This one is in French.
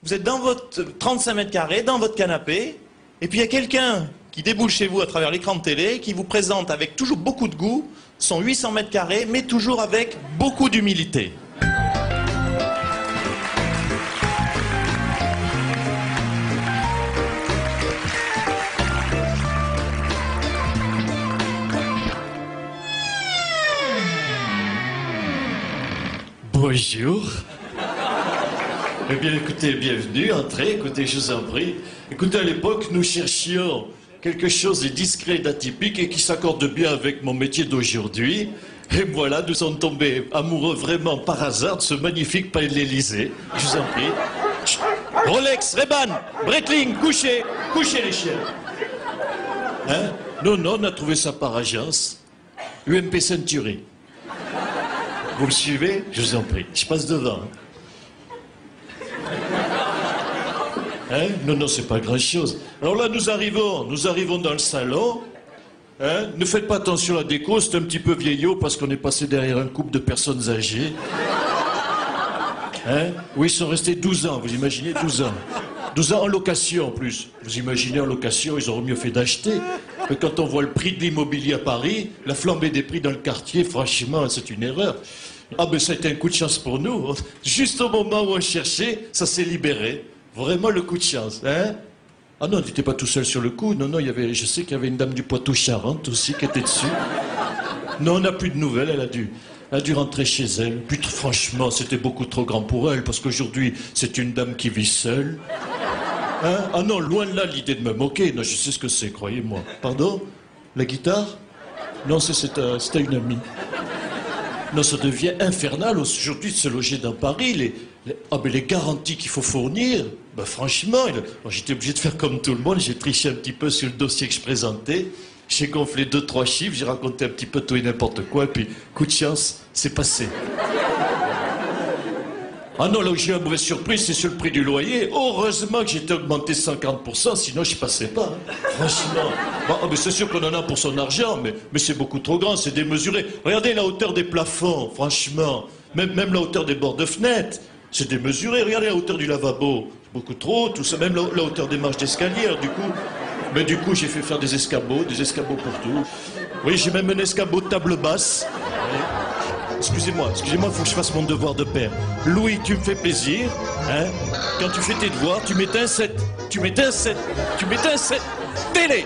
Vous êtes dans votre 35 mètres carrés, dans votre canapé, et puis il y a quelqu'un qui déboule chez vous à travers l'écran de télé, qui vous présente avec toujours beaucoup de goût son 800 mètres carrés, mais toujours avec beaucoup d'humilité. Bonjour. Eh bien, écoutez, bienvenue, entrez, écoutez, je vous en prie. Écoutez, à l'époque, nous cherchions quelque chose de discret, d'atypique et qui s'accorde bien avec mon métier d'aujourd'hui. Et voilà, nous sommes tombés amoureux vraiment par hasard de ce magnifique palais de l'Élysée. Je vous en prie. Chut. Rolex, Ray-Ban, Breitling, couchez, couchez les chiens. Hein? Non, on a trouvé ça par agence. UMP Century. Vous me suivez? Je vous en prie. Je passe devant. Hein? Non, c'est pas grand-chose. Alors là, nous arrivons dans le salon. Hein? Ne faites pas attention à la déco, c'est un petit peu vieillot parce qu'on est passé derrière un couple de personnes âgées. Hein? Oui, ils sont restés 12 ans, vous imaginez, 12 ans. 12 ans en location en plus. Vous imaginez en location, ils auraient mieux fait d'acheter. Mais quand on voit le prix de l'immobilier à Paris, la flambée des prix dans le quartier, franchement, c'est une erreur. Ah ben ça a été un coup de chance pour nous. Juste au moment où on cherchait, ça s'est libéré. Vraiment le coup de chance, hein? Ah non, tu n'étais pas tout seul sur le coup. Non, je sais qu'il y avait une dame du Poitou-Charentes aussi qui était dessus. Non, on n'a plus de nouvelles, elle a dû rentrer chez elle. Puis franchement, c'était beaucoup trop grand pour elle, parce qu'aujourd'hui, c'est une dame qui vit seule. Hein? Ah non, loin de là l'idée de me moquer. Non, je sais ce que c'est, croyez-moi. Pardon? La guitare? Non, c'était une amie. Non, ça devient infernal aujourd'hui de se loger dans Paris. Les garanties qu'il faut fournir, ben franchement, j'étais obligé de faire comme tout le monde. J'ai triché un petit peu sur le dossier que je présentais. J'ai gonflé 2-3 chiffres, j'ai raconté un petit peu tout et n'importe quoi. Et puis, coup de chance, c'est passé. Ah non, là où j'ai eu une mauvaise surprise, c'est sur le prix du loyer. Heureusement que j'étais augmenté 50%, sinon je passais pas. Hein. Franchement. Mais c'est sûr qu'on en a pour son argent, mais c'est beaucoup trop grand, c'est démesuré. Regardez la hauteur des plafonds, franchement. Même la hauteur des bords de fenêtre, c'est démesuré. Regardez la hauteur du lavabo, c'est beaucoup trop, tout ça. Même la hauteur des marches d'escalier, du coup, j'ai fait faire des escabeaux pour tout. Oui, j'ai même un escabeau de table basse. Excusez-moi, il faut que je fasse mon devoir de père. Louis, tu me fais plaisir, hein? Quand tu fais tes devoirs, tu m'éteins 7. Télé!